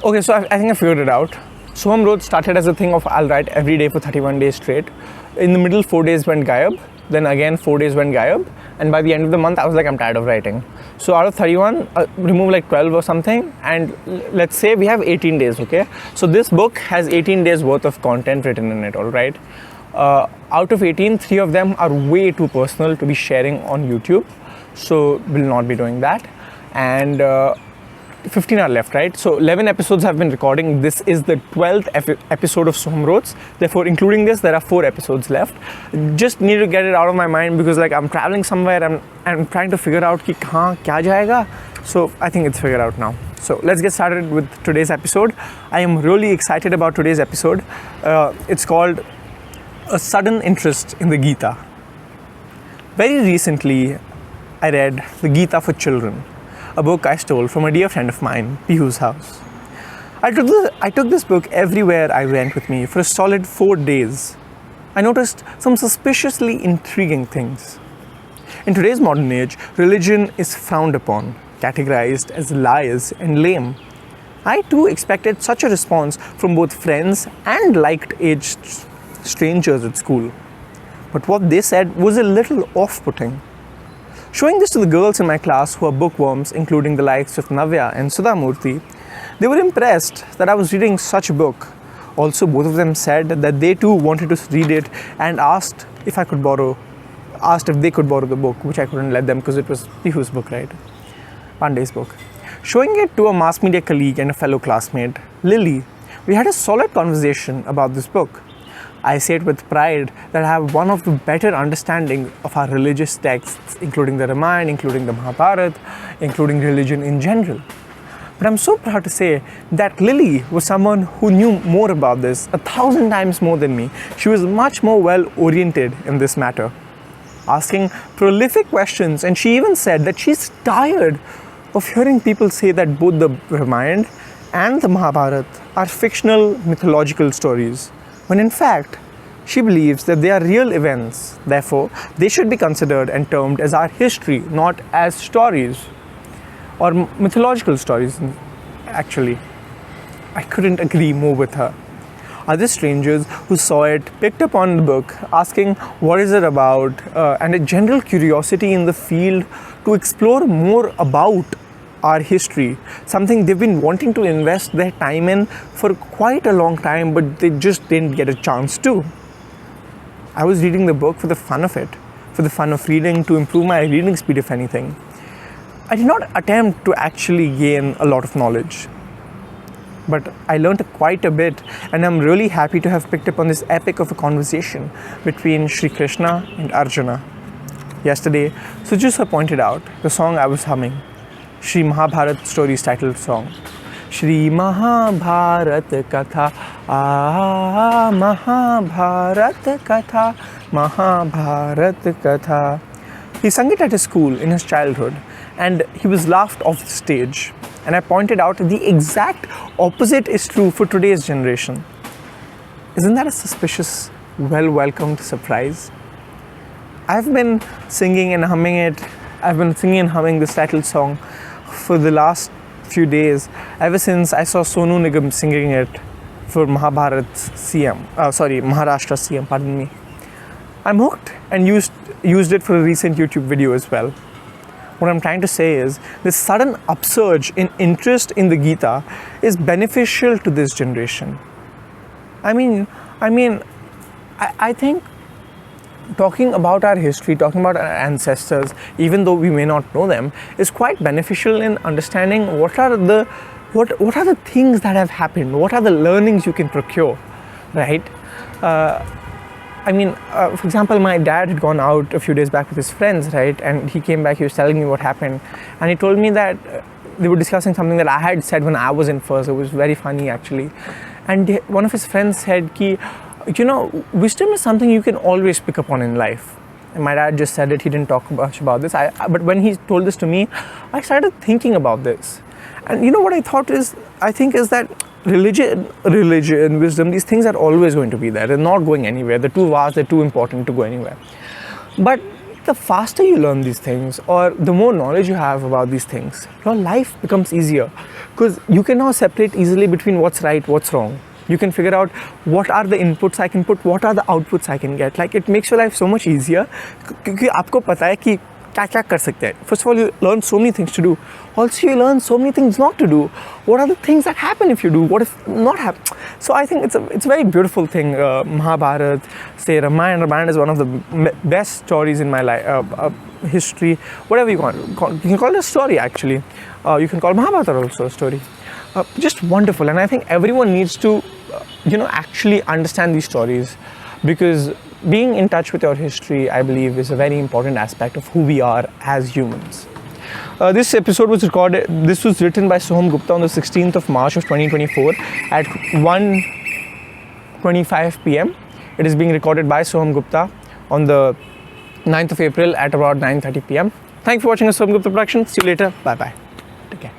Okay, so I think I figured it out. Soham Wrotes started as a thing of I'll write every day for 31 days straight. In the middle, 4 days went gayab. Then again, 4 days went gayab. And by the end of the month, I was like, I'm tired of writing. So out of 31, remove like 12 or something. And let's say we have 18 days, okay? So this book has 18 days worth of content written in it, all right? Out of 18, 3 of them are way too personal to be sharing on YouTube. So we'll not be doing that. And 15 are left, right? So 11 episodes have been recording. This is the 12th episode of Soham Wrotes. Therefore, including this, there are 4 episodes left. Just need to get it out of my mind because like I'm traveling somewhere and I'm trying to figure out ki kahan kya jayega. So I think it's figured out now. So let's get started with today's episode. I am really excited about today's episode. It's called A Sudden Interest in the Gita. Very recently, I read the Gita for Children, a book I stole from a dear friend of mine, Pihu's house. I took this book everywhere I went with me for a solid 4 days. I noticed some suspiciously intriguing things. In today's modern age, religion is frowned upon, categorized as lies and lame. I too expected such a response from both friends and liked-aged strangers at school. But what they said was a little off-putting. Showing this to the girls in my class who are bookworms, including the likes of Navya and Sudhamurthy, they were impressed that I was reading such a book. Also, both of them said that they too wanted to read it and asked if they could borrow the book, which I couldn't let them because it was Pihu's book, right? Pandey's book. Showing it to a mass media colleague and a fellow classmate, Lily, we had a solid conversation about this book. I say it with pride that I have one of the better understanding of our religious texts, including the Ramayana, including the Mahabharata, including religion in general. But I'm so proud to say that Lily was someone who knew more about this, 1,000 times more than me. She was much more well-oriented in this matter, asking prolific questions, and she even said that she's tired of hearing people say that both the Ramayana and the Mahabharata are fictional mythological stories, when in fact, she believes that they are real events. Therefore, they should be considered and termed as our history, not as stories or mythological stories, actually. I couldn't agree more with her. Other strangers who saw it picked up on the book, asking what is it about, and a general curiosity in the field to explore more about our history, something they've been wanting to invest their time in for quite a long time, but they just didn't get a chance to. I was reading the book for the fun of it, for the fun of reading, to improve my reading speed if anything. I did not attempt to actually gain a lot of knowledge, but I learned quite a bit, and I'm really happy to have picked up on this epic of a conversation between Sri Krishna and Arjuna. Yesterday, Suju sir pointed out the song I was humming, Shri Mahabharat Stories titled song. Shri Mahabharat Katha, Mahabharat Katha, Mahabharat Katha. He sung it at his school in his childhood, and he was laughed off the stage. And I pointed out the exact opposite is true for today's generation. Isn't that a suspicious, well-welcomed surprise? I've been singing and humming it. I've been singing and humming this titled song for the last few days, ever since I saw Sonu Nigam singing it for Maharashtra CM, pardon me. I'm hooked and used it for a recent YouTube video as well. What I'm trying to say is, this sudden upsurge in interest in the Gita is beneficial to this generation. I think talking about our history, talking about our ancestors, even though we may not know them, is quite beneficial in understanding what are the things that have happened, what are the learnings you can procure, right? For example, my dad had gone out a few days back with his friends, right? And he came back, he was telling me what happened. And he told me that they were discussing something that I had said when I was in first. It was very funny, actually. And one of his friends said, wisdom is something you can always pick up on in life. And my dad just said it, he didn't talk much about this. But when he told this to me, I started thinking about this. And what I think is that religion, wisdom, these things are always going to be there. They're not going anywhere. They're too vast, they're too important to go anywhere. But the faster you learn these things, or the more knowledge you have about these things, your life becomes easier, because you can now separate easily between what's right, what's wrong. You can figure out what are the inputs I can put, what are the outputs I can get. Like, it makes your life so much easier, क्योंकि आपको पता है कि क्या क्या कर सकते हैं. First of all, you learn so many things to do. Also, you learn so many things not to do. What are the things that happen if you do? What if not happen? So I think it's a very beautiful thing. Mahabharata, say Ramayana. Ramayana is one of the best stories in my life, history, whatever you want. You can call it a story, actually. You can call Mahabharata also a story. Just wonderful. And I think everyone needs to, actually understand these stories, because being in touch with your history, I believe, is a very important aspect of who we are as humans. This episode was recorded, this was written by Soham Gupta on the 16th of March of 2024 at 1:25 p.m. It is being recorded by Soham Gupta on the 9th of April at about 9:30 p.m. Thanks for watching a Soham Gupta production. See you later. Bye bye. Take care.